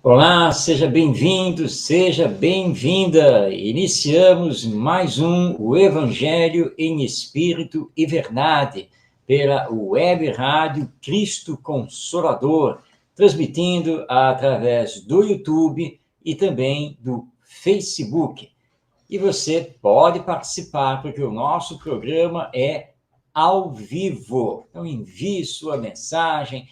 Olá, seja bem-vindo, seja bem-vinda. Iniciamos mais o Evangelho em Espírito e Verdade, pela Web Rádio Cristo Consolador, transmitindo através do YouTube e também do Facebook. E você pode participar, porque o nosso programa é ao vivo. Então, envie sua mensagem,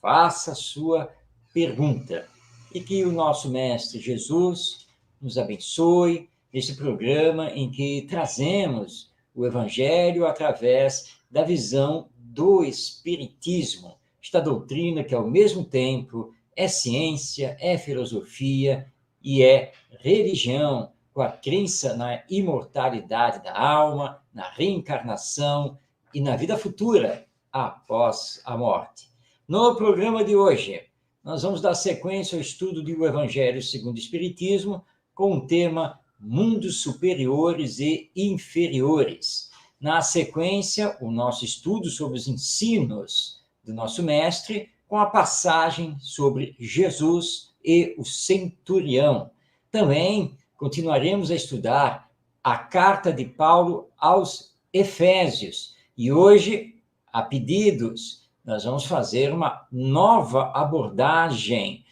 faça sua pergunta. E que o nosso Mestre Jesus nos abençoe nesse programa em que trazemos o Evangelho através da visão do Espiritismo, esta doutrina que, ao mesmo tempo, é ciência, é filosofia e é religião, com a crença na imortalidade da alma, na reencarnação e na vida futura após a morte. No programa de hoje, nós vamos dar sequência ao estudo do Evangelho segundo o Espiritismo, com o tema Mundos Superiores e Inferiores. Na sequência, o nosso estudo sobre os ensinos do nosso mestre, com a passagem sobre Jesus e o centurião. Também continuaremos a estudar a carta de Paulo aos Efésios. E hoje, a pedidos, nós vamos fazer uma nova abordagem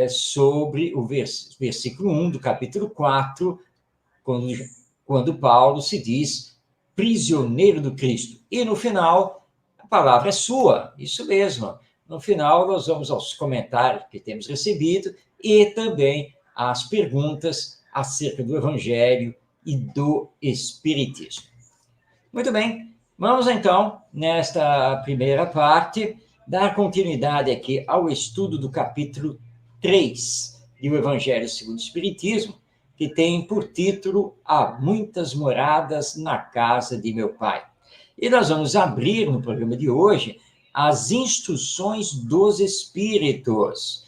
sobre o versículo 1 do capítulo 4, quando Paulo se diz prisioneiro do Cristo. E no final, a palavra é sua, isso mesmo. No final, nós vamos aos comentários que temos recebido e também às perguntas acerca do Evangelho e do Espiritismo. Muito bem. Vamos, então, nesta primeira parte, dar continuidade aqui ao estudo do capítulo 3 do Evangelho segundo o Espiritismo, que tem por título Há muitas moradas na casa de meu Pai. E nós vamos abrir no programa de hoje as instruções dos Espíritos,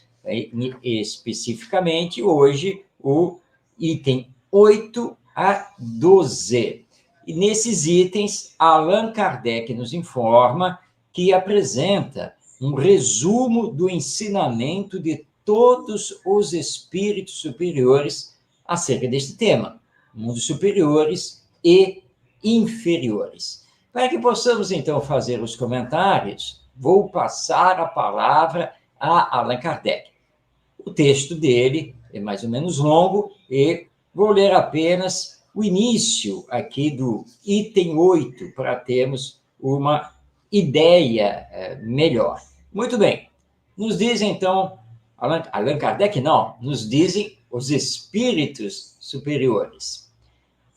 especificamente hoje o item 8 a 12. E nesses itens, Allan Kardec nos informa que apresenta um resumo do ensinamento de todos os espíritos superiores acerca deste tema, mundos superiores e inferiores. Para que possamos, então, fazer os comentários, vou passar a palavra a Allan Kardec. O texto dele é mais ou menos longo e vou ler apenas o início aqui do item 8, para termos uma ideia melhor. Muito bem. Nos diz, então, Allan Kardec não, nos dizem os espíritos superiores.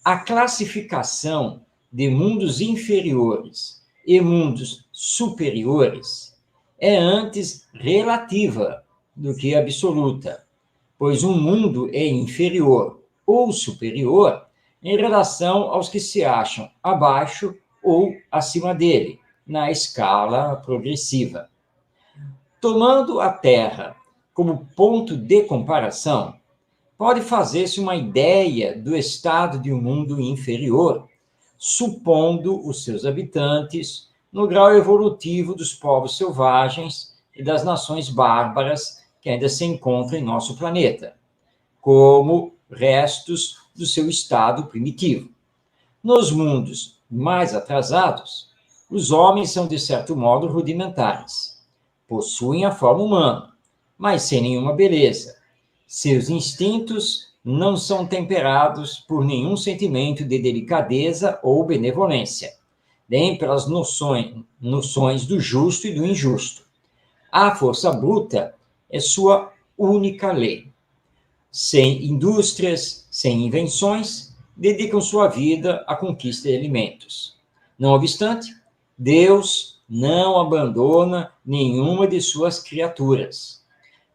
A classificação de mundos inferiores e mundos superiores é antes relativa do que absoluta, pois um mundo é inferior ou superior em relação aos que se acham abaixo ou acima dele, na escala progressiva. Tomando a Terra como ponto de comparação, pode fazer-se uma ideia do estado de um mundo inferior, supondo os seus habitantes no grau evolutivo dos povos selvagens e das nações bárbaras que ainda se encontram em nosso planeta, como restos do seu estado primitivo. Nos mundos mais atrasados, os homens são, de certo modo, rudimentares. Possuem a forma humana, mas sem nenhuma beleza. Seus instintos não são temperados por nenhum sentimento de delicadeza ou benevolência, nem pelas noções do justo e do injusto. A força bruta é sua única lei. Sem indústrias, sem invenções, dedicam sua vida à conquista de alimentos. Não obstante, Deus não abandona nenhuma de suas criaturas.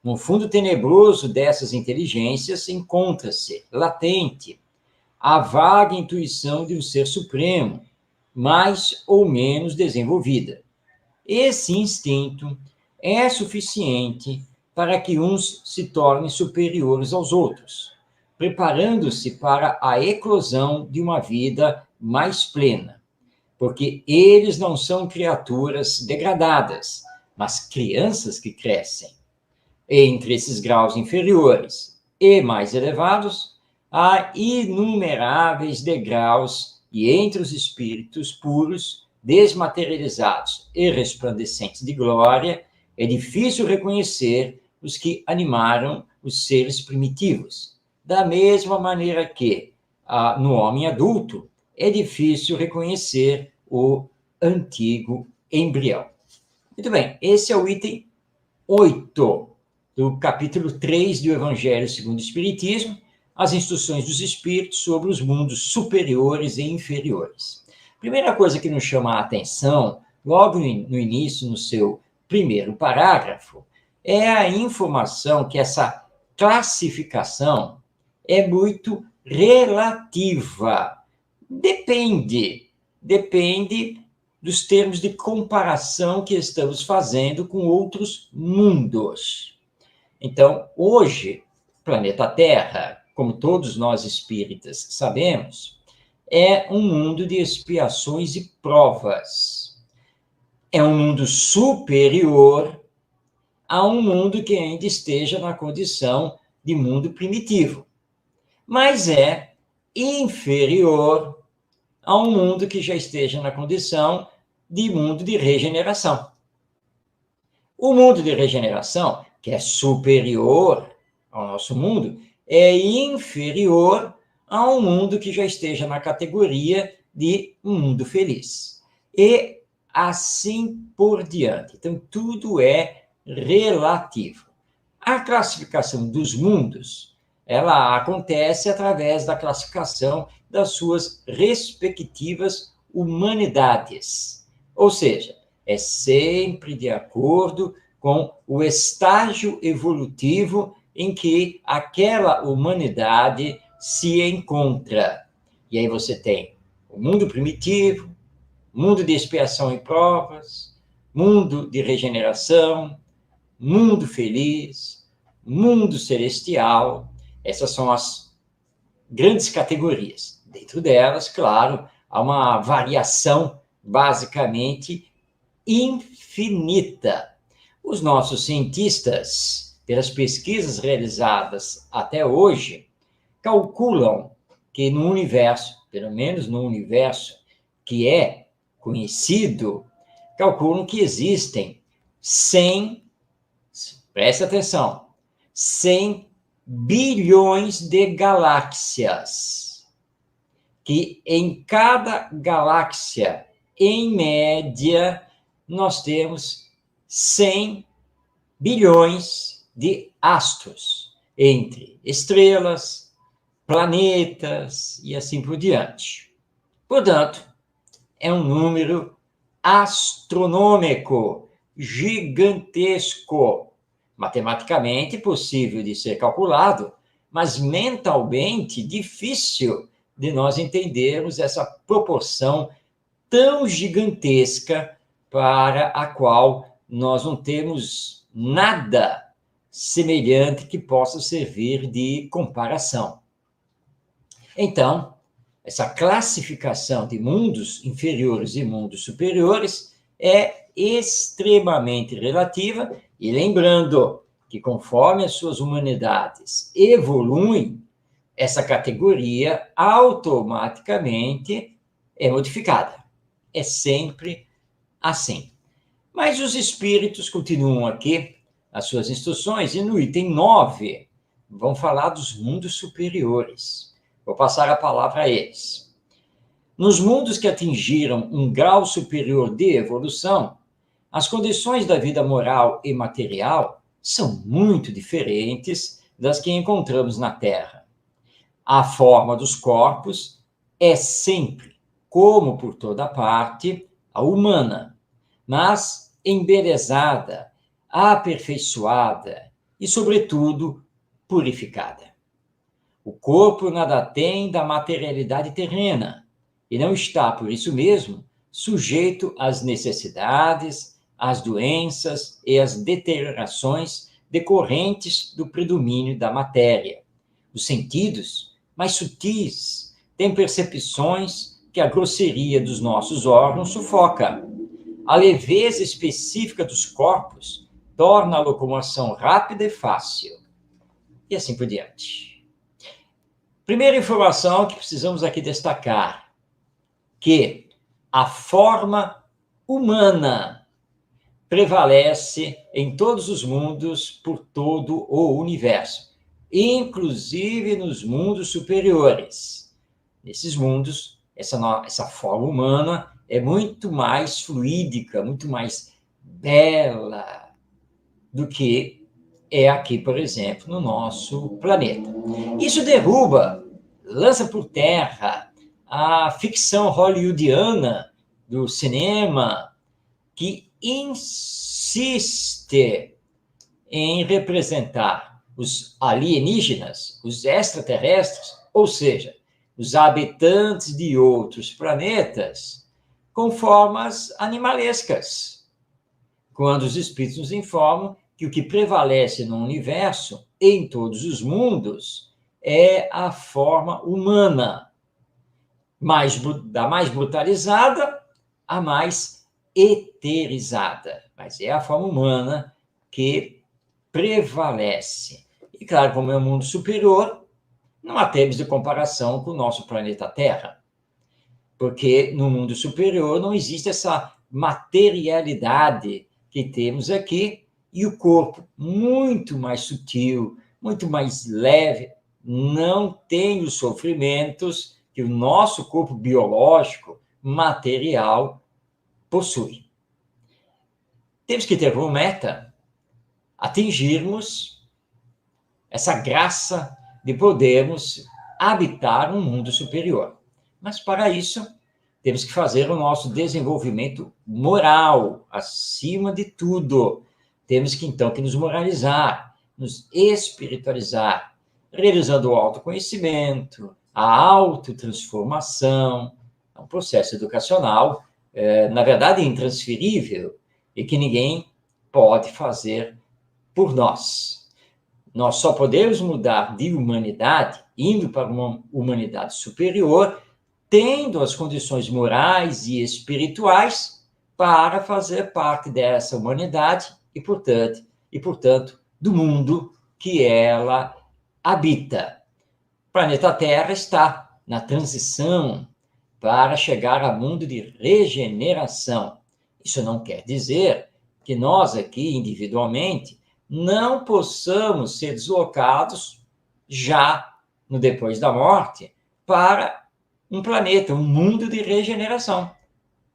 No fundo tenebroso dessas inteligências encontra-se, latente, a vaga intuição de um ser supremo, mais ou menos desenvolvida. Esse instinto é suficiente para que uns se tornem superiores aos outros, preparando-se para a eclosão de uma vida mais plena, porque eles não são criaturas degradadas, mas crianças que crescem. Entre esses graus inferiores e mais elevados, há inumeráveis degraus, e entre os espíritos puros, desmaterializados e resplandecentes de glória, é difícil reconhecer os que animaram os seres primitivos. Da mesma maneira que, no homem adulto, é difícil reconhecer o antigo embrião. Muito bem, esse é o item 8 do capítulo 3 do Evangelho segundo o Espiritismo, as instruções dos espíritos sobre os mundos superiores e inferiores. Primeira coisa que nos chama a atenção, logo no início, no seu primeiro parágrafo, é a informação que essa classificação é muito relativa. Depende dos termos de comparação que estamos fazendo com outros mundos. Então, hoje, o planeta Terra, como todos nós espíritas sabemos, é um mundo de expiações e provas. É um mundo superior a um mundo que ainda esteja na condição de mundo primitivo, mas é inferior a um mundo que já esteja na condição de mundo de regeneração. O mundo de regeneração, que é superior ao nosso mundo, é inferior a um mundo que já esteja na categoria de um mundo feliz. E assim por diante. Então, tudo é relativo. A classificação dos mundos, ela acontece através da classificação das suas respectivas humanidades. Ou seja, é sempre de acordo com o estágio evolutivo em que aquela humanidade se encontra. E aí você tem o mundo primitivo, mundo de expiação e provas, mundo de regeneração, mundo feliz, mundo celestial. Essas são as grandes categorias. Dentro delas, claro, há uma variação basicamente infinita. Os nossos cientistas, pelas pesquisas realizadas até hoje, calculam que no universo, pelo menos no universo que é conhecido, calculam que existem 100, preste atenção, 100 bilhões de galáxias, que em cada galáxia, em média, nós temos 100 bilhões de astros, entre estrelas, planetas e assim por diante. Portanto, é um número astronômico, gigantesco, matematicamente possível de ser calculado, mas mentalmente difícil de nós entendermos essa proporção tão gigantesca para a qual nós não temos nada semelhante que possa servir de comparação. Então, essa classificação de mundos inferiores e mundos superiores é extremamente relativa, e lembrando que conforme as suas humanidades evoluem, essa categoria automaticamente é modificada. É sempre assim. Mas os espíritos continuam aqui as suas instruções, e no item 9 vão falar dos mundos superiores. Vou passar a palavra a eles. Nos mundos que atingiram um grau superior de evolução, as condições da vida moral e material são muito diferentes das que encontramos na Terra. A forma dos corpos é sempre, como por toda parte, a humana, mas embelezada, aperfeiçoada e, sobretudo, purificada. O corpo nada tem da materialidade terrena e não está, por isso mesmo, sujeito às necessidades, às doenças e às deteriorações decorrentes do predomínio da matéria. Os sentidos, mais sutis, têm percepções que a grosseria dos nossos órgãos sufoca. A leveza específica dos corpos torna a locomoção rápida e fácil. E assim por diante. Primeira informação que precisamos aqui destacar, que a forma humana prevalece em todos os mundos por todo o universo, inclusive nos mundos superiores. Nesses mundos, essa forma humana é muito mais fluídica, muito mais bela do que é aqui, por exemplo, no nosso planeta. Isso derruba, lança por terra a ficção hollywoodiana do cinema, que insiste em representar os alienígenas, os extraterrestres, ou seja, os habitantes de outros planetas, com formas animalescas, quando os espíritos nos informam que o que prevalece no universo, em todos os mundos, é a forma humana, da mais brutalizada à mais eterizada. Mas é a forma humana que prevalece. E, claro, como é um mundo superior, não há termos de comparação com o nosso planeta Terra, porque no mundo superior não existe essa materialidade que temos aqui, e o corpo, muito mais sutil, muito mais leve, não tem os sofrimentos que o nosso corpo biológico, material, possui. Temos que ter como meta atingirmos essa graça de podermos habitar um mundo superior. Mas, para isso, temos que fazer o nosso desenvolvimento moral, acima de tudo. Temos que, então, que nos moralizar, nos espiritualizar, realizando o autoconhecimento, a autotransformação. É um processo educacional, na verdade, intransferível, e que ninguém pode fazer por nós. Nós só podemos mudar de humanidade, indo para uma humanidade superior, tendo as condições morais e espirituais para fazer parte dessa humanidade e, portanto, do mundo que ela habita. O planeta Terra está na transição para chegar a mundo de regeneração. Isso não quer dizer que nós aqui, individualmente, não possamos ser deslocados já no depois da morte para um planeta, um mundo de regeneração,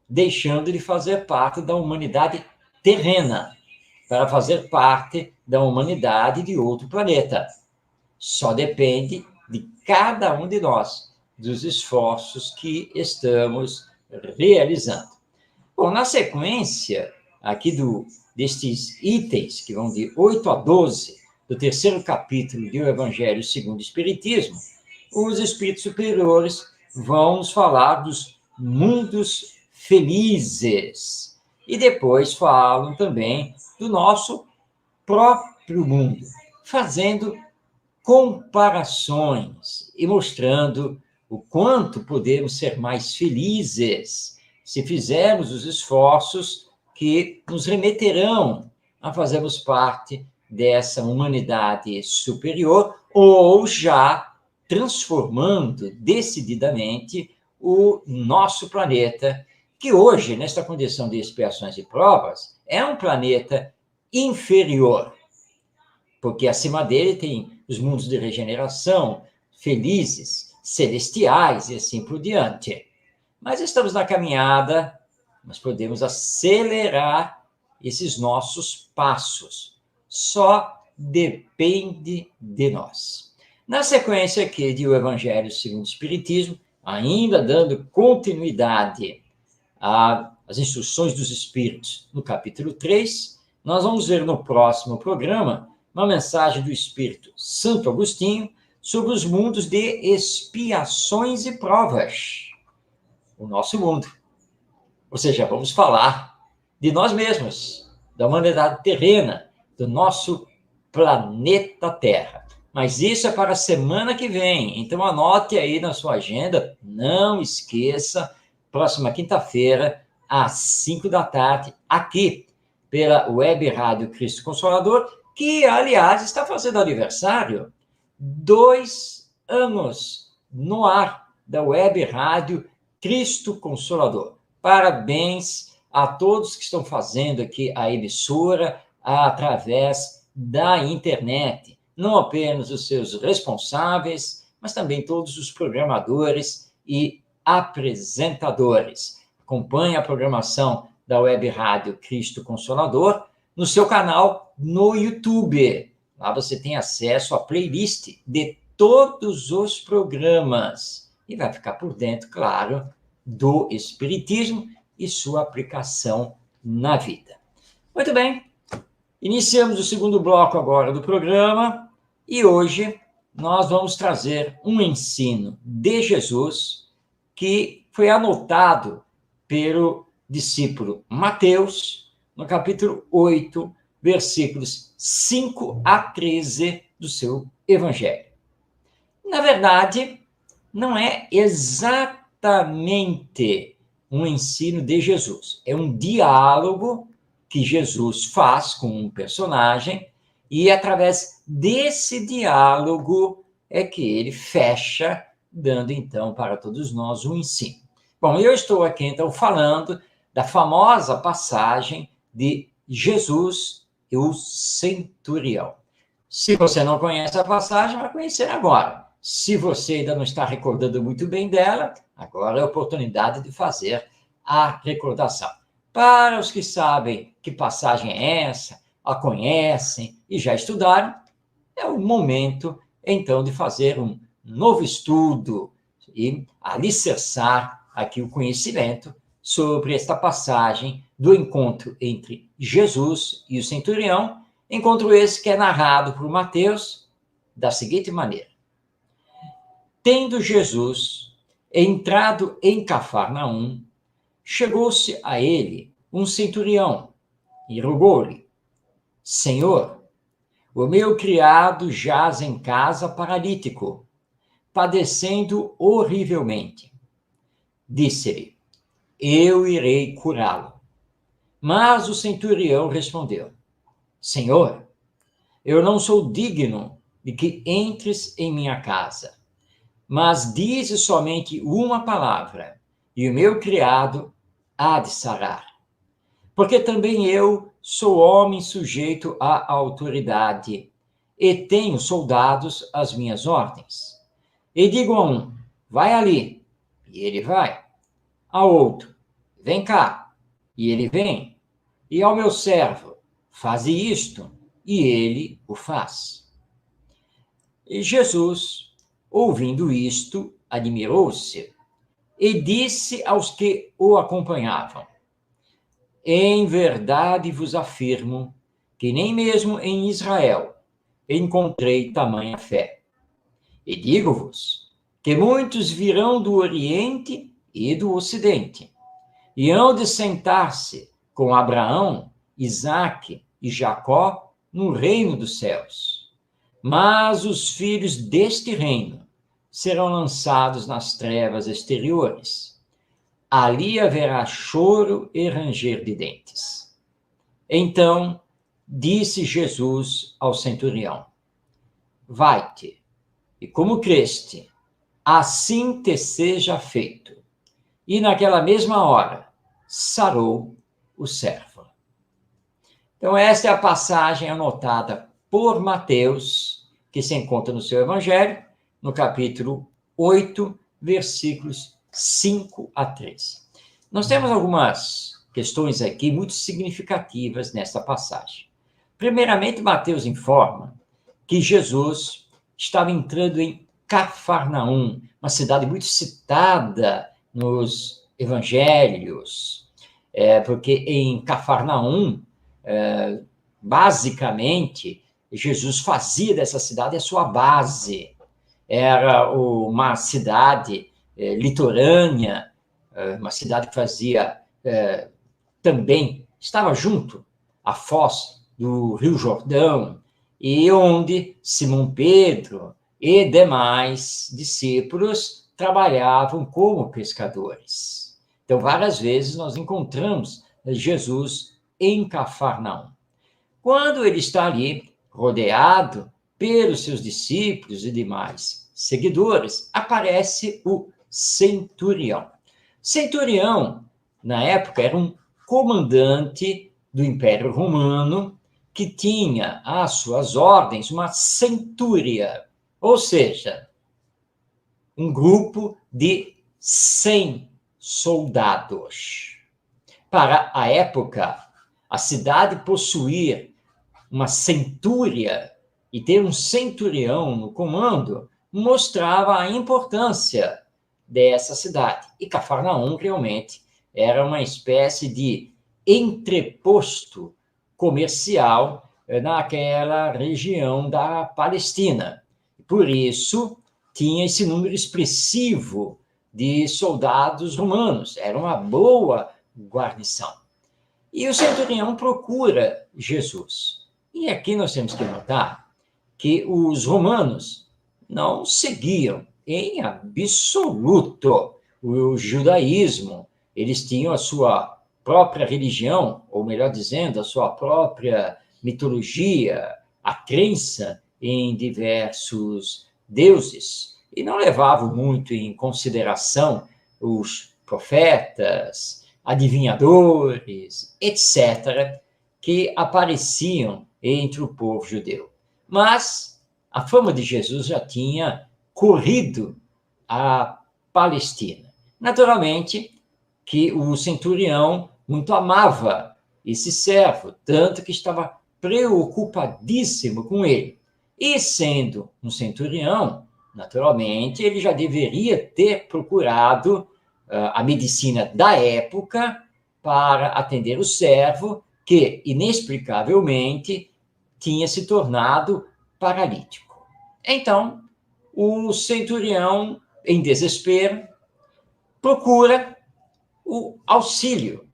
deixando de fazer parte da humanidade terrena para fazer parte da humanidade de outro planeta. Só depende de cada um de nós, dos esforços que estamos realizando. Bom, na sequência aqui destes itens, que vão de 8 a 12, do terceiro capítulo do Evangelho segundo o Espiritismo, os espíritos superiores vão nos falar dos mundos felizes. E depois falam também do nosso próprio mundo, fazendo comparações e mostrando o quanto podemos ser mais felizes se fizermos os esforços que nos remeterão a fazermos parte dessa humanidade superior, ou já transformando decididamente o nosso planeta, que hoje, nesta condição de expiações e provas, é um planeta inferior, porque acima dele tem os mundos de regeneração, felizes, celestiais e assim por diante. Mas estamos na caminhada, nós podemos acelerar esses nossos passos. Só depende de nós. Na sequência aqui do Evangelho segundo o Espiritismo, ainda dando continuidade às instruções dos Espíritos, no capítulo 3, nós vamos ver no próximo programa uma mensagem do Espírito Santo Agostinho sobre os mundos de expiações e provas. O nosso mundo. Ou seja, vamos falar de nós mesmos, da humanidade terrena, do nosso planeta Terra. Mas isso é para a semana que vem. Então, anote aí na sua agenda. Não esqueça, próxima quinta-feira, às 5 da tarde, aqui, pela Web Rádio Cristo Consolador, que, aliás, está fazendo aniversário, 2 anos no ar da Web Rádio Cristo Consolador. Parabéns a todos que estão fazendo aqui a emissora através da internet. Não apenas os seus responsáveis, mas também todos os programadores e apresentadores. Acompanhe a programação da Web Rádio Cristo Consolador no seu canal no YouTube. Lá você tem acesso à playlist de todos os programas e vai ficar por dentro, claro, do Espiritismo e sua aplicação na vida. Muito bem, iniciamos o segundo bloco agora do programa e hoje nós vamos trazer um ensino de Jesus que foi anotado pelo discípulo Mateus, no capítulo 8, versículos 5 a 13 do seu Evangelho. Na verdade, não é exatamente um ensino de Jesus, é um diálogo que Jesus faz com um personagem e, através desse diálogo, é que ele fecha, dando, então, para todos nós um ensino. Bom, eu estou aqui, então, falando da famosa passagem de Jesus e o centurião. Se você não conhece a passagem, vai conhecer agora. Se você ainda não está recordando muito bem dela, agora é a oportunidade de fazer a recordação. Para os que sabem que passagem é essa, a conhecem e já estudaram, é o momento, então, de fazer um novo estudo e alicerçar aqui o conhecimento sobre esta passagem do encontro entre Jesus e o centurião, encontro esse que é narrado por Mateus da seguinte maneira: Tendo Jesus entrado em Cafarnaum, chegou-se a ele um centurião e rogou-lhe: Senhor, o meu criado jaz em casa paralítico, padecendo horrivelmente. Disse-lhe: Eu irei curá-lo. Mas o centurião respondeu: Senhor, eu não sou digno de que entres em minha casa, mas dize somente uma palavra, e o meu criado há de sarar. Porque também eu sou homem sujeito à autoridade, e tenho soldados às minhas ordens. E digo a um: vai ali, e ele vai. A outro: vem cá, e ele vem. E ao meu servo: faze isto, e ele o faz. E Jesus, ouvindo isto, admirou-se e disse aos que o acompanhavam: Em verdade vos afirmo que nem mesmo em Israel encontrei tamanha fé. E digo-vos que muitos virão do Oriente e do Ocidente, e hão de sentar-se com Abraão, Isaque e Jacó no reino dos céus. Mas os filhos deste reino serão lançados nas trevas exteriores. Ali haverá choro e ranger de dentes. Então disse Jesus ao centurião: Vai-te, e como creste, assim te seja feito. E naquela mesma hora sarou o servo. Então, esta é a passagem anotada por Mateus, que se encontra no seu Evangelho, no capítulo 8, versículos 5 a 13. Nós temos algumas questões aqui muito significativas nesta passagem. Primeiramente, Mateus informa que Jesus estava entrando em Cafarnaum, uma cidade muito citada nos evangelhos, porque em Cafarnaum, basicamente, Jesus fazia dessa cidade a sua base. Era uma cidade litorânea, uma cidade que fazia também, estava junto à foz do Rio Jordão, e onde Simão Pedro e demais discípulos trabalhavam como pescadores. Então, várias vezes nós encontramos Jesus em Cafarnaum. Quando ele está ali, rodeado pelos seus discípulos e demais seguidores, aparece o centurião. Centurião, na época, era um comandante do Império Romano que tinha às suas ordens uma centúria, ou seja, um grupo de 100 soldados. Para a época, a cidade possuir uma centúria e ter um centurião no comando mostrava a importância dessa cidade. E Cafarnaum realmente era uma espécie de entreposto comercial naquela região da Palestina. Por isso, tinha esse número expressivo de soldados romanos. Era uma boa guarnição. E o centurião procura Jesus. E aqui nós temos que notar que os romanos não seguiam em absoluto o judaísmo. Eles tinham a sua própria religião, ou melhor dizendo, a sua própria mitologia, a crença em diversos deuses, e não levavam muito em consideração os profetas, adivinhadores, etc., que apareciam entre o povo judeu. Mas a fama de Jesus já tinha corrido a Palestina. Naturalmente que o centurião muito amava esse servo, tanto que estava preocupadíssimo com ele. E sendo um centurião, naturalmente, ele já deveria ter procurado a medicina da época para atender o servo, que, inexplicavelmente, tinha se tornado paralítico. Então, o centurião, em desespero, procura o auxílio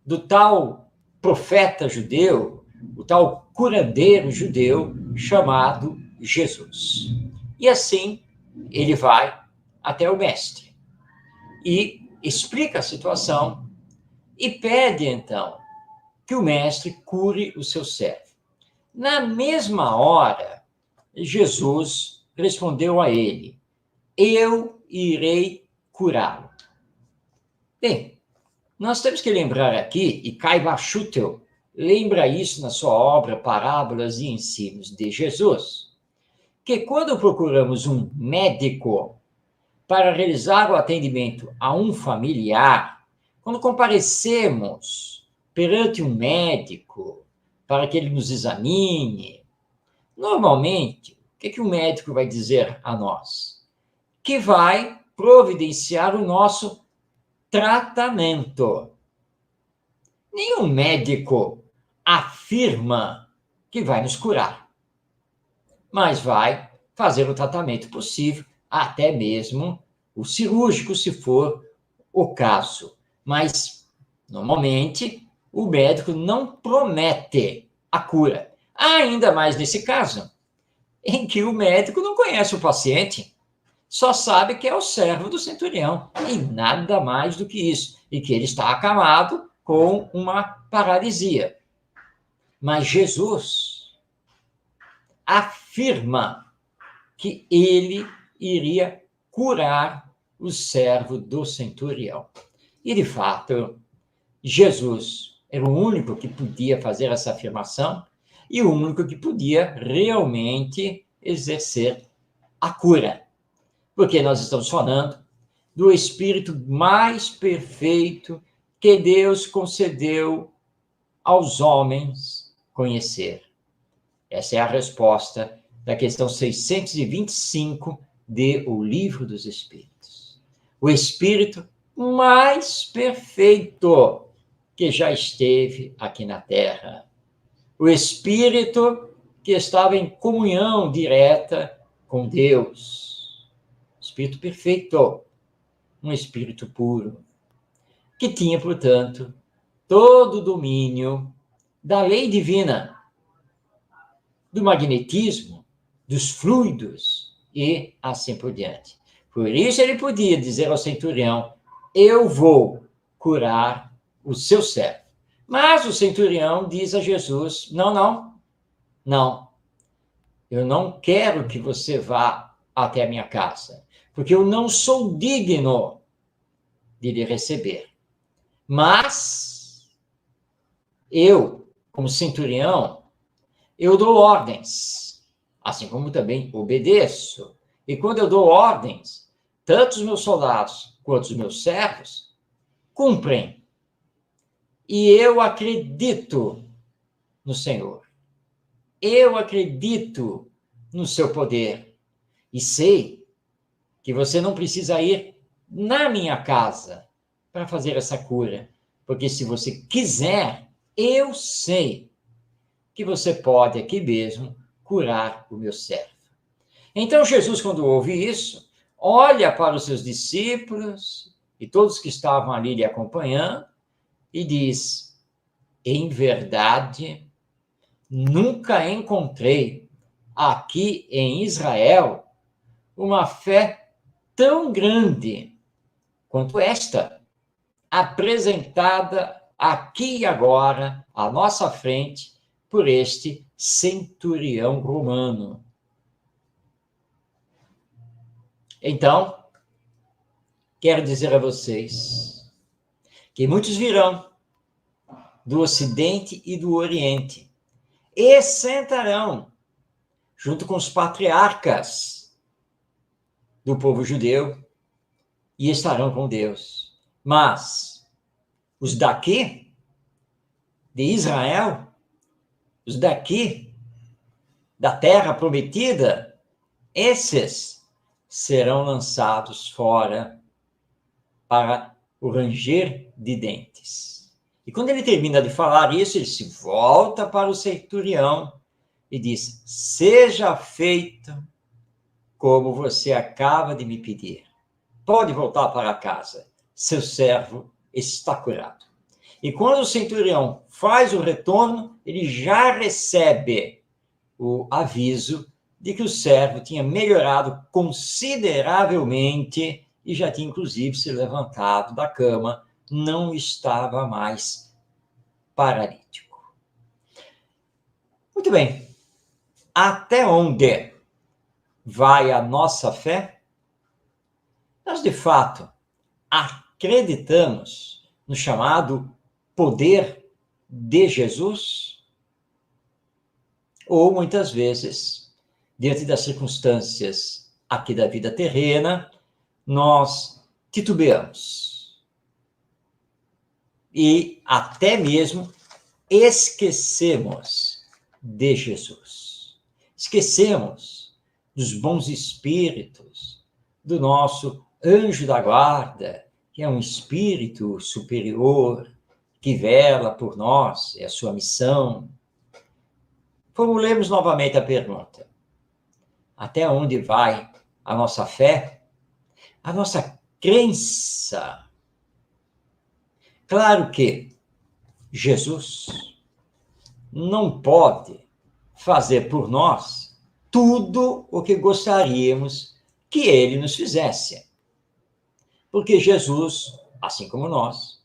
do tal profeta judeu, o tal curandeiro judeu chamado Jesus. E assim, ele vai até o mestre e explica a situação e pede, então, que o mestre cure o seu servo. Na mesma hora, Jesus respondeu a ele: eu irei curá-lo. Bem, nós temos que lembrar aqui, e Caiba Schutel lembra isso na sua obra Parábolas e Ensinos de Jesus, que quando procuramos um médico para realizar o atendimento a um familiar, quando comparecemos perante um médico para que ele nos examine, normalmente, o que o médico vai dizer a nós? Que vai providenciar o nosso tratamento. Nenhum médico afirma que vai nos curar, mas vai fazer o tratamento possível, até mesmo o cirúrgico, se for o caso. Mas, normalmente, o médico não promete a cura. Ainda mais nesse caso, em que o médico não conhece o paciente, só sabe que é o servo do centurião, e nada mais do que isso, e que ele está acamado com uma paralisia. Mas Jesus afirma que ele iria curar o servo do centurião. E, de fato, Jesus era o único que podia fazer essa afirmação e o único que podia realmente exercer a cura. Porque nós estamos falando do Espírito mais perfeito que Deus concedeu aos homens conhecer. Essa é a resposta da questão 625 de O Livro dos Espíritos. O Espírito mais perfeito que já esteve aqui na Terra. O Espírito que estava em comunhão direta com Deus. Espírito perfeito, um Espírito puro, que tinha, portanto, todo o domínio da lei divina, do magnetismo, dos fluidos e assim por diante. Por isso ele podia dizer ao centurião: eu vou curar o seu servo. Mas o centurião diz a Jesus: não, não, não, eu não quero que você vá até a minha casa, porque eu não sou digno de lhe receber. Mas eu, como centurião, eu dou ordens, assim como também obedeço. E quando eu dou ordens, tanto os meus soldados quanto os meus servos cumprem. E eu acredito no Senhor. Eu acredito no seu poder. E sei que você não precisa ir na minha casa para fazer essa cura. Porque se você quiser, eu sei que você pode aqui mesmo curar o meu servo. Então Jesus, quando ouve isso, olha para os seus discípulos e todos que estavam ali lhe acompanhando e diz: em verdade, nunca encontrei aqui em Israel uma fé tão grande quanto esta, apresentada aqui e agora, à nossa frente, por este centurião romano. Então, quero dizer a vocês que muitos virão do Ocidente e do Oriente e sentarão junto com os patriarcas do povo judeu e estarão com Deus. Mas os daqui, de Israel, os daqui, da terra prometida, esses serão lançados fora para o ranger de dentes. E quando ele termina de falar isso, ele se volta para o centurião e diz: seja feito como você acaba de me pedir. Pode voltar para casa, seu servo está curado. E quando o centurião faz o retorno, ele já recebe o aviso de que o servo tinha melhorado consideravelmente e já tinha, inclusive, se levantado da cama, não estava mais paralítico. Muito bem. Até onde vai a nossa fé? Nós, de fato, acreditamos no chamado poder de Jesus? Ou, muitas vezes, diante das circunstâncias aqui da vida terrena, nós titubeamos. E até mesmo esquecemos de Jesus. Esquecemos dos bons espíritos, do nosso anjo da guarda, que é um espírito superior, que vela por nós, é a sua missão. Formulemos novamente a pergunta: até onde vai a nossa fé? A nossa crença? Claro que Jesus não pode fazer por nós tudo o que gostaríamos que ele nos fizesse. Porque Jesus, assim como nós,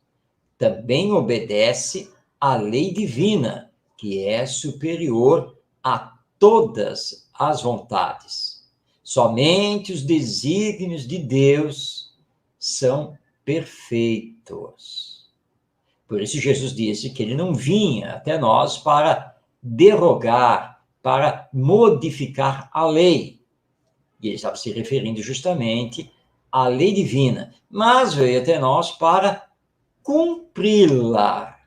também obedece à lei divina, que é superior a todas as vontades. Somente os desígnios de Deus são perfeitos. Por isso Jesus disse que ele não vinha até nós para derogar, para modificar a lei. E ele estava se referindo justamente à lei divina, mas veio até nós para cumpri-la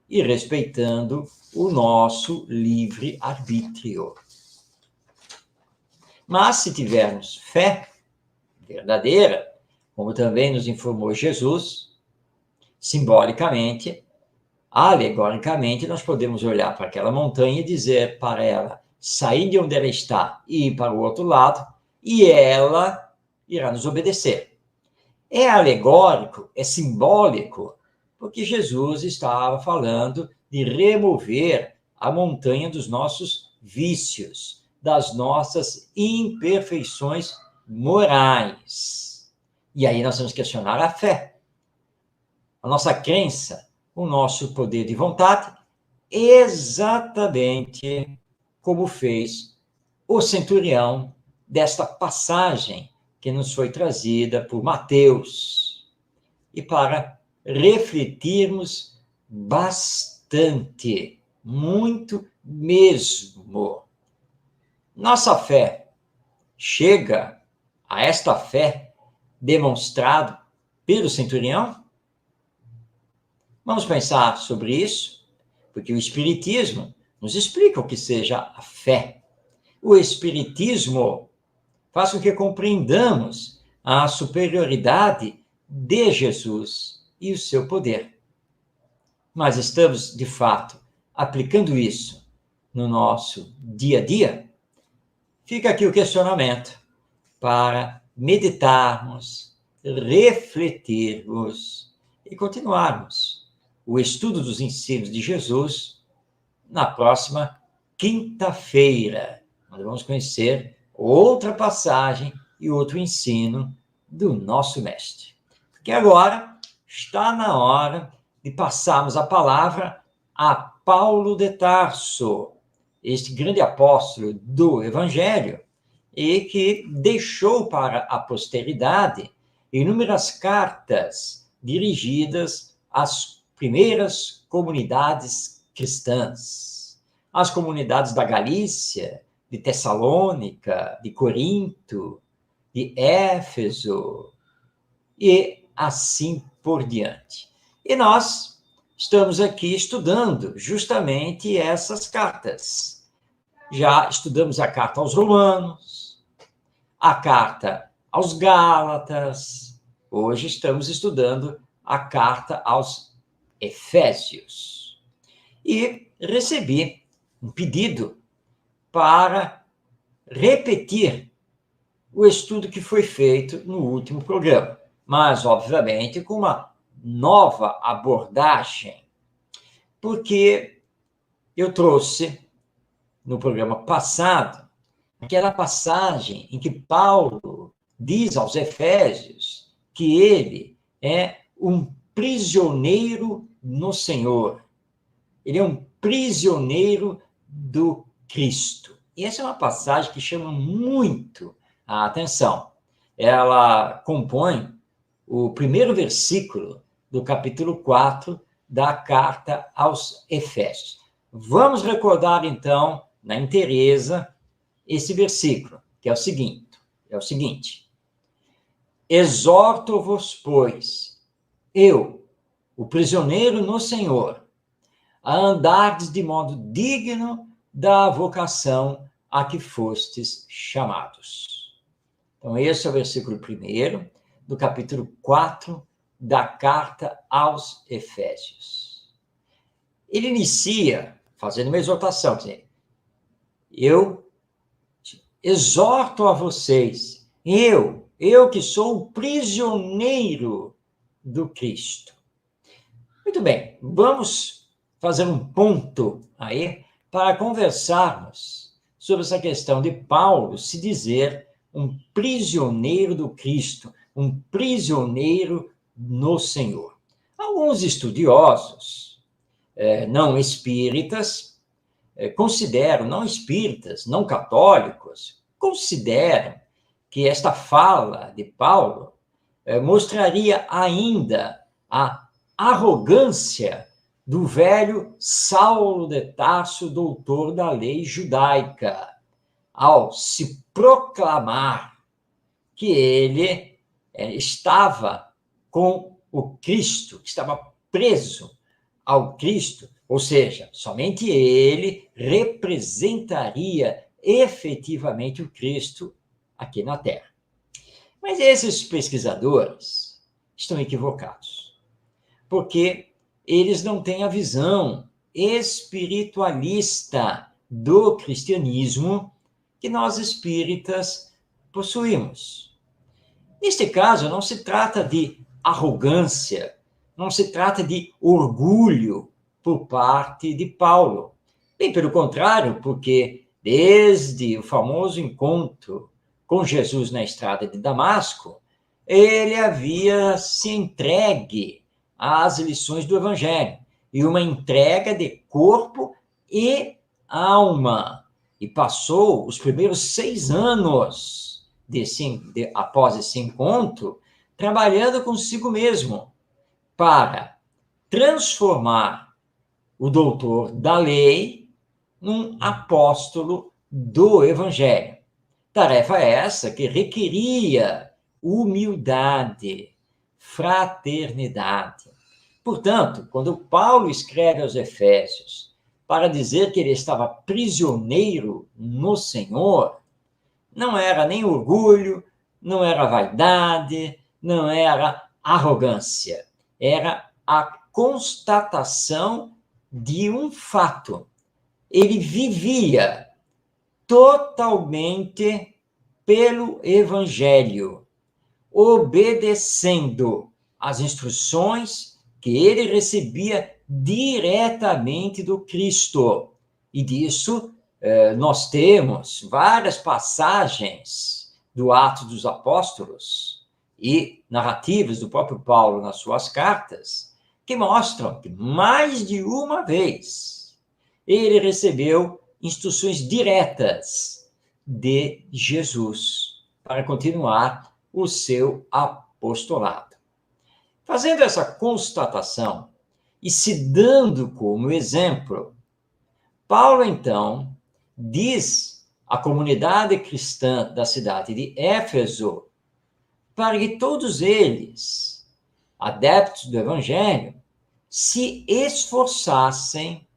e respeitando o nosso livre-arbítrio. Mas se tivermos fé verdadeira, como também nos informou Jesus, simbolicamente, alegoricamente, nós podemos olhar para aquela montanha e dizer para ela sair de onde ela está e ir para o outro lado, e ela irá nos obedecer. É alegórico, é simbólico, porque Jesus estava falando de remover a montanha dos nossos vícios, das nossas imperfeições morais. E aí nós vamos questionar a fé, a nossa crença, o nosso poder de vontade, exatamente como fez o centurião desta passagem que nos foi trazida por Mateus. E para refletirmos bastante, muito mesmo. Nossa fé chega a esta fé demonstrada pelo centurião? Vamos pensar sobre isso, porque o Espiritismo nos explica o que seja a fé. O Espiritismo faz com que compreendamos a superioridade de Jesus e o seu poder. Mas estamos, de fato, aplicando isso no nosso dia a dia? Fica aqui o questionamento para meditarmos, refletirmos e continuarmos o estudo dos ensinos de Jesus na próxima quinta-feira, onde vamos conhecer outra passagem e outro ensino do nosso mestre. Porque agora está na hora de passarmos a palavra a Paulo de Tarso, este grande apóstolo do Evangelho, e que deixou para a posteridade inúmeras cartas dirigidas às primeiras comunidades cristãs, às comunidades da Galícia, de Tessalônica, de Corinto, de Éfeso, e assim por diante. E nós estamos aqui estudando justamente essas cartas. Já estudamos a carta aos Romanos, a carta aos Gálatas, hoje estamos estudando a carta aos Efésios. E recebi um pedido para repetir o estudo que foi feito no último programa, mas, obviamente, com uma nova abordagem, porque eu trouxe, no programa passado, aquela passagem em que Paulo diz aos Efésios que ele é um prisioneiro no Senhor. Ele é um prisioneiro do Cristo. E essa é uma passagem que chama muito a atenção. Ela compõe o primeiro versículo do capítulo 4 da carta aos Efésios. Vamos recordar, então, na inteireza, esse versículo, que é o seguinte: exorto-vos, pois, eu, o prisioneiro no Senhor, a andardes de modo digno da vocação a que fostes chamados. Então, esse é o versículo 1 do capítulo 4 da carta aos Efésios. Ele inicia fazendo uma exortação, dizendo: eu exorto a vocês, eu que sou o prisioneiro do Cristo. Muito bem, vamos fazer um ponto aí para conversarmos sobre essa questão de Paulo se dizer um prisioneiro do Cristo, um prisioneiro no Senhor. Alguns estudiosos não espíritas consideram, não espíritas, não católicos, consideram que esta fala de Paulo mostraria ainda a arrogância do velho Saulo de Tarso, doutor da lei judaica, ao se proclamar que ele estava com o Cristo, que estava preso ao Cristo, ou seja, somente ele representaria efetivamente o Cristo aqui na Terra. Mas esses pesquisadores estão equivocados, porque eles não têm a visão espiritualista do cristianismo que nós espíritas possuímos. Neste caso, não se trata de arrogância, não se trata de orgulho por parte de Paulo. Bem pelo contrário, porque desde o famoso encontro com Jesus na estrada de Damasco, ele havia se entregue às lições do Evangelho. e uma entrega de corpo e alma. E passou os primeiros 6 anos após esse encontro trabalhando consigo mesmo para transformar o doutor da lei num apóstolo do evangelho. Tarefa essa que requeria humildade, fraternidade. Portanto, quando Paulo escreve aos Efésios para dizer que ele estava prisioneiro no Senhor, não era nem orgulho, não era vaidade, não era arrogância. Era a constatação de um fato. Ele vivia totalmente pelo Evangelho, obedecendo às instruções que ele recebia diretamente do Cristo. E disso nós temos várias passagens do Atos dos Apóstolos e narrativas do próprio Paulo nas suas cartas, que mostram que mais de uma vez ele recebeu instruções diretas de Jesus para continuar o seu apostolado. Fazendo essa constatação e se dando como exemplo, Paulo, então, diz à comunidade cristã da cidade de Éfeso para que todos eles, adeptos do Evangelho, se esforçassem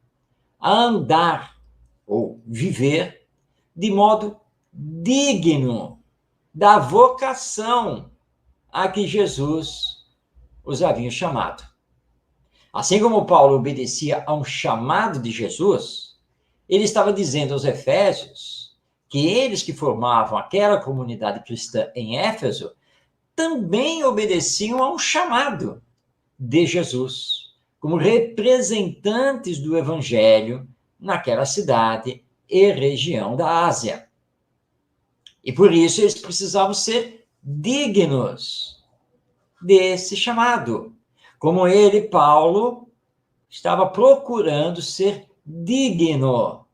a andar ou viver de modo digno da vocação a que Jesus os havia chamado. Assim como Paulo obedecia a um chamado de Jesus, ele estava dizendo aos Efésios que eles que formavam aquela comunidade cristã em Éfeso também obedeciam a um chamado de Jesus, como representantes do Evangelho naquela cidade e região da Ásia. E por isso eles precisavam ser dignos desse chamado, como ele, Paulo, estava procurando ser digno,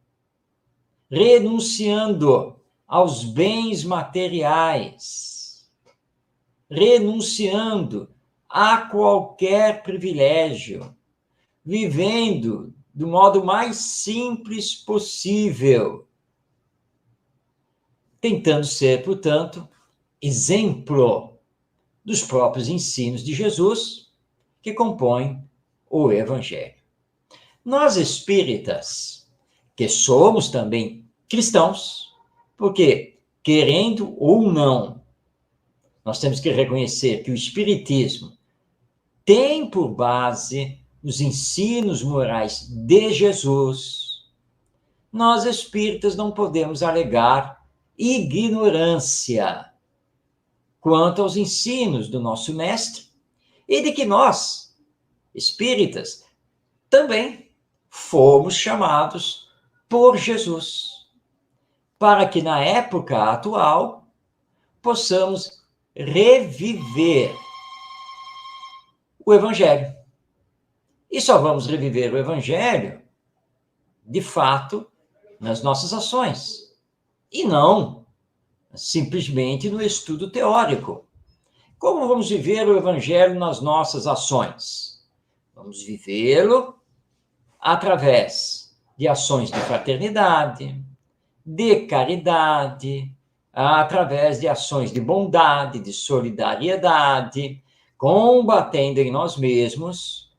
renunciando aos bens materiais, renunciando a qualquer privilégio, vivendo do modo mais simples possível, tentando ser, portanto, exemplo dos próprios ensinos de Jesus que compõem o Evangelho. Nós espíritas, que somos também cristãos, porque, querendo ou não, nós temos que reconhecer que o espiritismo tem por base os ensinos morais de Jesus. Nós espíritas não podemos alegar ignorância quanto aos ensinos do nosso mestre e de que nós, espíritas, também fomos chamados por Jesus, para que na época atual possamos reviver o Evangelho. E só vamos reviver o Evangelho, de fato, nas nossas ações, e não simplesmente no estudo teórico. Como vamos viver o Evangelho nas nossas ações? Vamos vivê-lo através de ações de fraternidade, de caridade, através de ações de bondade, de solidariedade, combatendo em nós mesmos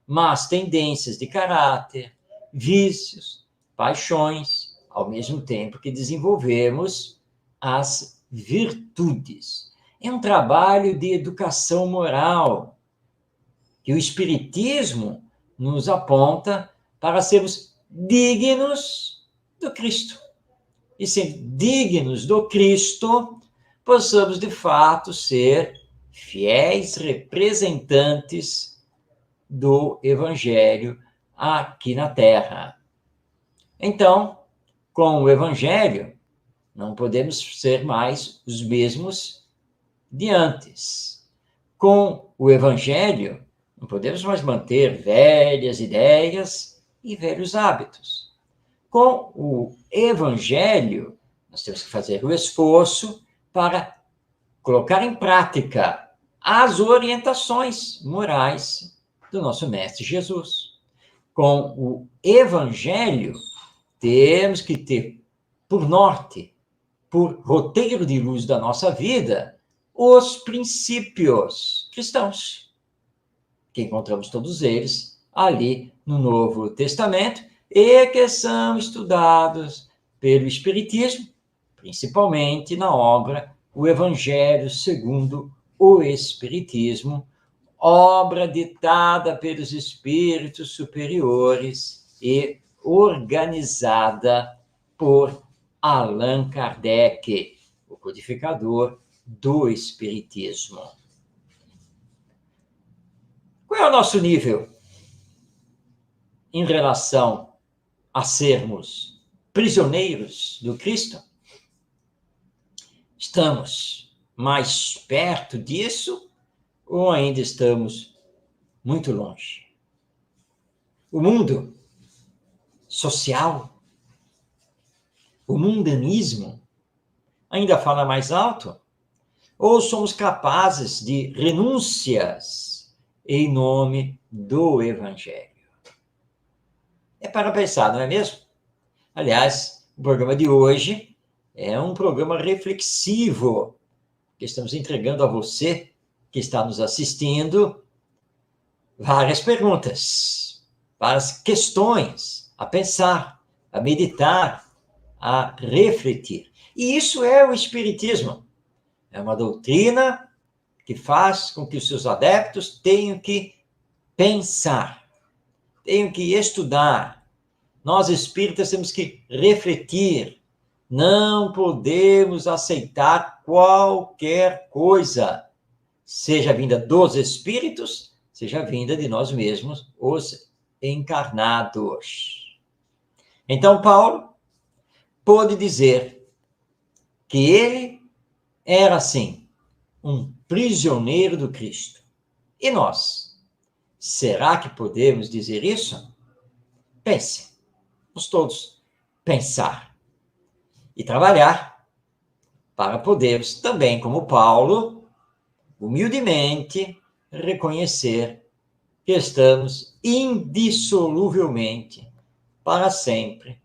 más tendências de caráter, vícios, paixões, ao mesmo tempo que desenvolvemos as virtudes. É um trabalho de educação moral que o Espiritismo nos aponta para sermos dignos do Cristo. E sendo dignos do Cristo, possamos, de fato, ser fiéis representantes do Evangelho aqui na Terra. Então, com o Evangelho, não podemos ser mais os mesmos de antes. Com o Evangelho, Não podemos mais manter velhas ideias e velhos hábitos. Com o Evangelho, nós temos que fazer o esforço para colocar em prática as orientações morais do nosso Mestre Jesus. Com o Evangelho, temos que ter por norte, por roteiro de luz da nossa vida, os princípios cristãos, que encontramos todos eles ali no Novo Testamento e que são estudados pelo Espiritismo, principalmente na obra O Evangelho segundo o Espiritismo, obra ditada pelos espíritos superiores e organizada por Allan Kardec, o codificador do Espiritismo. Qual é o nosso nível em relação a sermos prisioneiros do Cristo? Estamos mais perto disso ou ainda estamos muito longe? O mundo social, o mundanismo, ainda fala mais alto? Ou somos capazes de renúncias em nome do Evangelho? É para pensar, não é mesmo? Aliás, o programa de hoje é um programa reflexivo, que estamos entregando a você, que está nos assistindo, várias perguntas, várias questões a pensar, a meditar, a refletir. E isso é o Espiritismo. É uma doutrina que faz com que os seus adeptos tenham que pensar, tenham que estudar. Nós espíritas temos que refletir. Não podemos aceitar qualquer coisa, seja vinda dos espíritos, seja vinda de nós mesmos, os encarnados. Então, Paulo pôde dizer que ele era, sim, um prisioneiro do Cristo. E nós? Será que podemos dizer isso? Pense. Vamos todos pensar e trabalhar para podermos também, como Paulo, humildemente reconhecer que estamos indissoluvelmente, para sempre,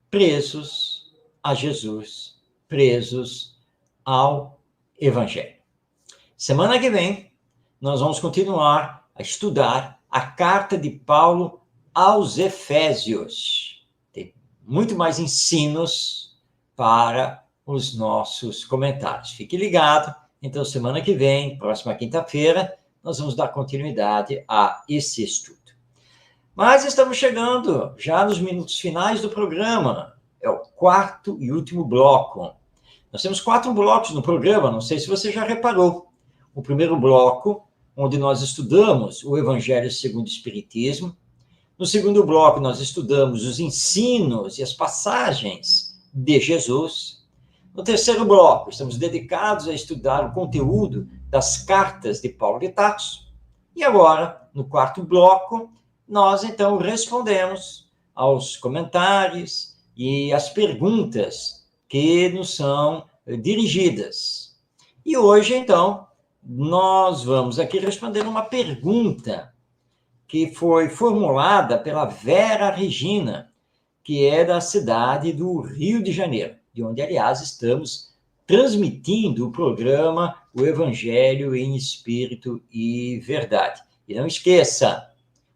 presos a Jesus, presos ao Evangelho. Semana que vem, nós vamos continuar a estudar a carta de Paulo aos Efésios. Tem muito mais ensinos para os nossos comentários. Fique ligado. Então, semana que vem, próxima quinta-feira, nós vamos dar continuidade a esse estudo. Mas estamos chegando já nos minutos finais do programa. É o quarto e último bloco. Nós temos 4 blocos no programa, não sei se você já reparou. O primeiro bloco, onde nós estudamos o Evangelho segundo o Espiritismo. No segundo bloco, nós estudamos os ensinos e as passagens de Jesus. No terceiro bloco, estamos dedicados a estudar o conteúdo das cartas de Paulo de Tarso. E agora, no quarto bloco, nós então respondemos aos comentários e às perguntas que nos são dirigidas. E hoje, então, nós vamos aqui responder uma pergunta que foi formulada pela Vera Regina, que é da cidade do Rio de Janeiro, de onde, aliás, estamos transmitindo o programa O Evangelho em Espírito e Verdade. E não esqueça,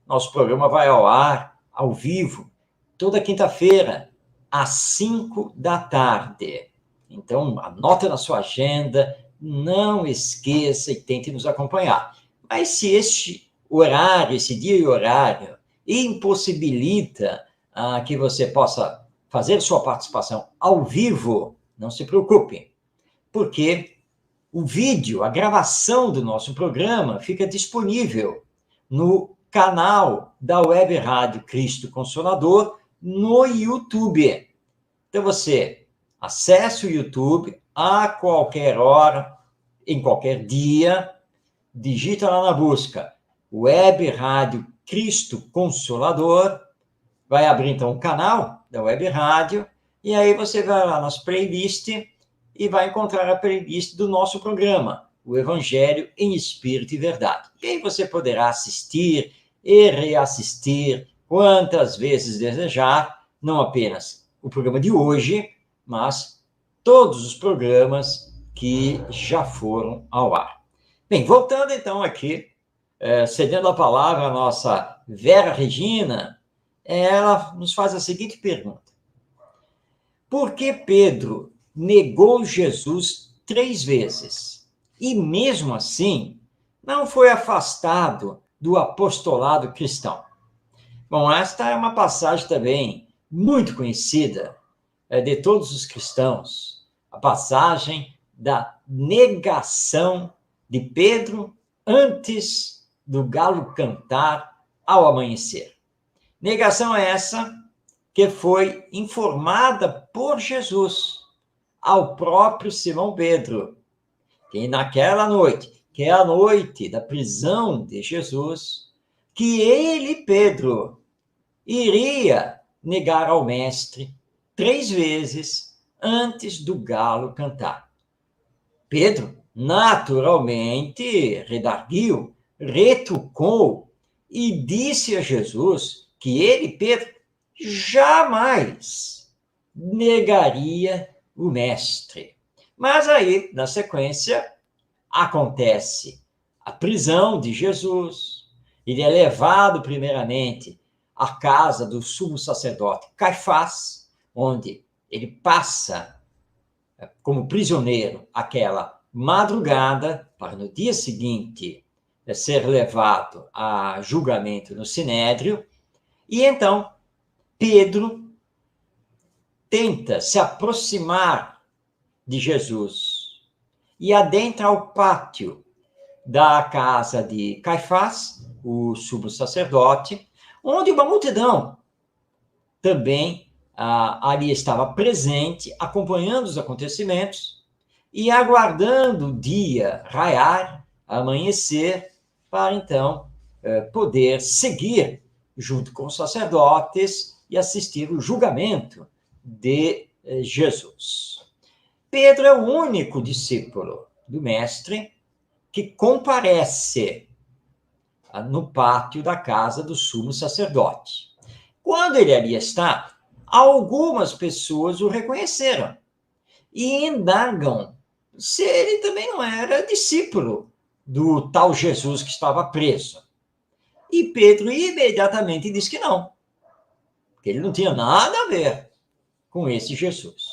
nosso programa vai ao ar, ao vivo, toda quinta-feira, às 5 da tarde. Então, anota na sua agenda, não esqueça e tente nos acompanhar. Mas se este horário, esse dia e horário, impossibilita que você possa fazer sua participação ao vivo, não se preocupe, porque o vídeo, a gravação do nosso programa fica disponível no canal da Web Rádio Cristo Consolador no YouTube. Então você acesse o YouTube a qualquer hora, em qualquer dia, digita lá na busca Web Rádio Cristo Consolador. Vai abrir, então, o canal da Web Rádio, e aí você vai lá nas playlists e vai encontrar a playlist do nosso programa, o Evangelho em Espírito e Verdade. E aí você poderá assistir e reassistir quantas vezes desejar, não apenas o programa de hoje, mas todos os programas que já foram ao ar. Bem, voltando então aqui, cedendo a palavra à nossa Vera Regina, ela nos faz a seguinte pergunta: por que Pedro negou Jesus 3 vezes e, mesmo assim, não foi afastado do apostolado cristão? Bom, esta é uma passagem também muito conhecida de todos os cristãos, a passagem da negação de Pedro antes do galo cantar ao amanhecer. Negação essa que foi informada por Jesus ao próprio Simão Pedro, que naquela noite, que é a noite da prisão de Jesus, que ele, Pedro, iria negar ao mestre 3 vezes antes do galo cantar. Pedro, naturalmente, redarguiu, retrucou e disse a Jesus que ele, Pedro, jamais negaria o mestre. Mas aí, na sequência, acontece a prisão de Jesus. Ele é levado primeiramente à casa do sumo sacerdote Caifás, onde ele passa como prisioneiro aquela madrugada, para no dia seguinte ser levado a julgamento no Sinédrio. E então Pedro tenta se aproximar de Jesus e adentra ao pátio da casa de Caifás, o sumo sacerdote, onde uma multidão também ali estava presente, acompanhando os acontecimentos e aguardando o dia raiar, amanhecer, para então poder seguir junto com os sacerdotes e assistir o julgamento de Jesus. Pedro é o único discípulo do mestre que comparece no pátio da casa do sumo sacerdote. Quando ele ali está, algumas pessoas o reconheceram e indagam se ele também não era discípulo do tal Jesus que estava preso. E Pedro imediatamente diz que não, que ele não tinha nada a ver com esse Jesus.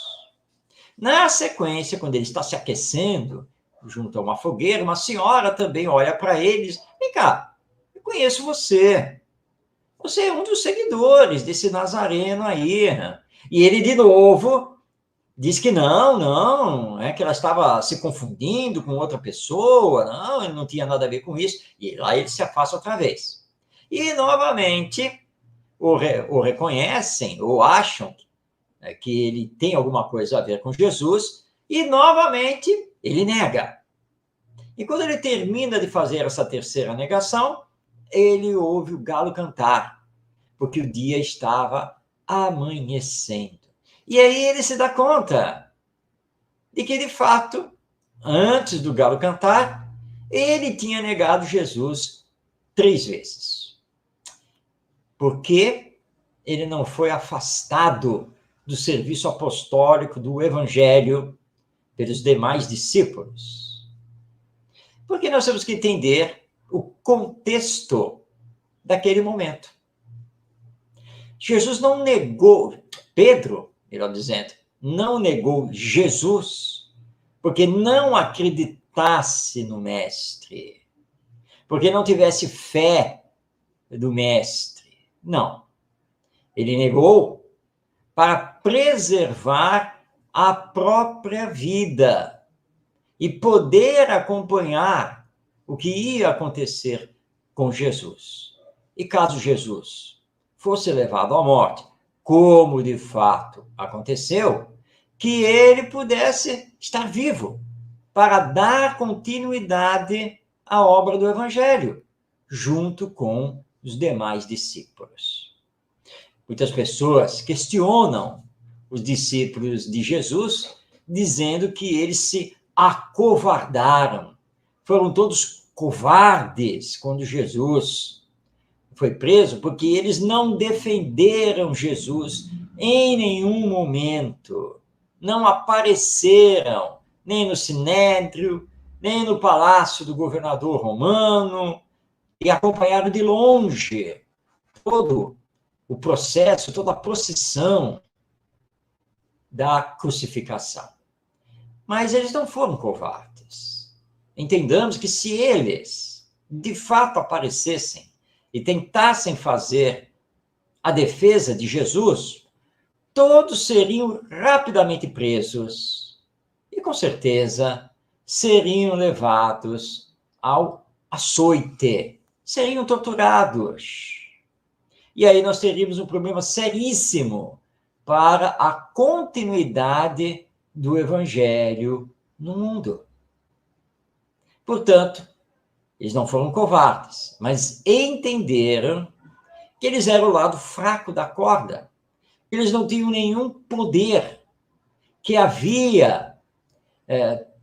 Na sequência, quando ele está se aquecendo junto a uma fogueira, uma senhora também olha para ele e diz: vem cá, eu conheço você. Você é um dos seguidores desse Nazareno aí. E ele, de novo, diz que não, que ela estava se confundindo com outra pessoa, não, ele não tinha nada a ver com isso. E lá ele se afasta outra vez. E, novamente, o reconhecem ou acham que ele tem alguma coisa a ver com Jesus, e, novamente, ele nega. E quando ele termina de fazer essa terceira negação, ele ouve o galo cantar, porque o dia estava amanhecendo. E aí ele se dá conta de que, de fato, antes do galo cantar, ele tinha negado Jesus 3 vezes. Porque ele não foi afastado do serviço apostólico do Evangelho pelos demais discípulos. Porque nós temos que entender o contexto daquele momento. Jesus não negou, Pedro, melhor dizendo, não negou Jesus porque não acreditasse no mestre, porque não tivesse fé do mestre. Não. Ele negou para preservar a própria vida e poder acompanhar o que ia acontecer com Jesus. E caso Jesus fosse levado à morte, como de fato aconteceu, que ele pudesse estar vivo para dar continuidade à obra do Evangelho, junto com os demais discípulos. Muitas pessoas questionam os discípulos de Jesus, dizendo que eles se acovardaram. Foram todos covardes quando Jesus foi preso, porque eles não defenderam Jesus em nenhum momento. Não apareceram nem no Sinédrio, nem no palácio do governador romano, e acompanharam de longe todo o processo, toda a procissão da crucificação. Mas eles não foram covardes. Entendamos que se eles, de fato, aparecessem e tentassem fazer a defesa de Jesus, todos seriam rapidamente presos e, com certeza, seriam levados ao açoite, seriam torturados. E aí nós teríamos um problema seríssimo para a continuidade do evangelho no mundo. Portanto, eles não foram covardes, mas entenderam que eles eram o lado fraco da corda. Eles não tinham nenhum poder, que havia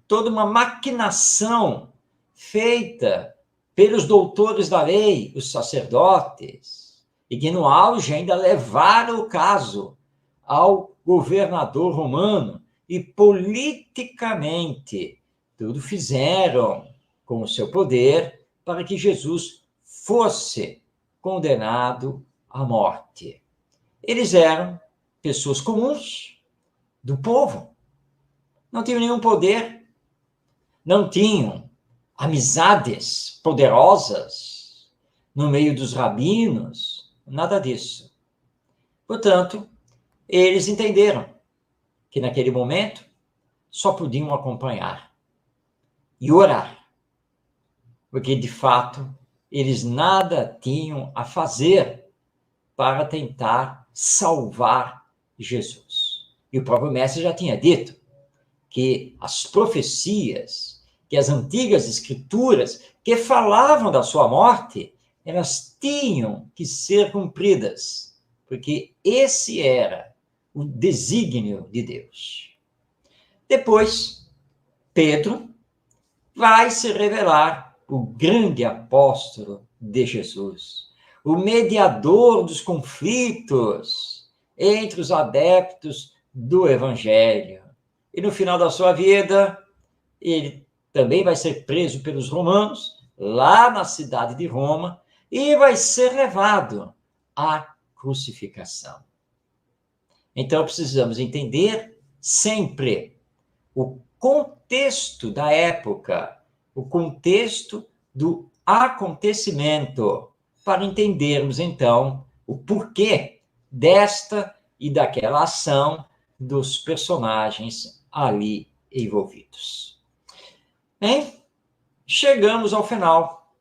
toda uma maquinação feita pelos doutores da lei, os sacerdotes, e que no auge ainda levaram o caso ao governador romano e politicamente tudo fizeram com o seu poder para que Jesus fosse condenado à morte. Eles eram pessoas comuns do povo, não tinham nenhum poder, não tinham amizades poderosas no meio dos rabinos, nada disso. Portanto, eles entenderam que naquele momento só podiam acompanhar e orar, porque de fato eles nada tinham a fazer para tentar salvar Jesus. E o próprio mestre já tinha dito que as profecias, que as antigas escrituras que falavam da sua morte, elas tinham que ser cumpridas, porque esse era o desígnio de Deus. Depois, Pedro vai se revelar o grande apóstolo de Jesus, o mediador dos conflitos entre os adeptos do Evangelho. E no final da sua vida, ele também vai ser preso pelos romanos, lá na cidade de Roma, e vai ser levado à crucificação. Então, precisamos entender sempre o contexto da época, o contexto do acontecimento, para entendermos, então, o porquê desta e daquela ação dos personagens ali envolvidos. Bem, chegamos ao final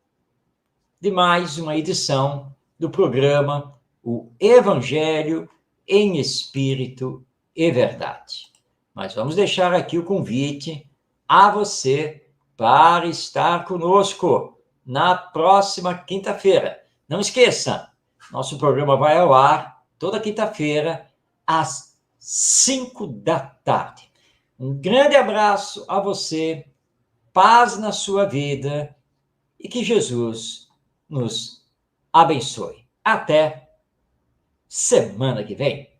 de mais uma edição do programa O Evangelho em Espírito e Verdade. Mas vamos deixar aqui o convite a você para estar conosco na próxima quinta-feira. Não esqueça, nosso programa vai ao ar toda quinta-feira, às 5 da tarde. Um grande abraço a você, paz na sua vida e que Jesus nos abençoe. Até semana que vem.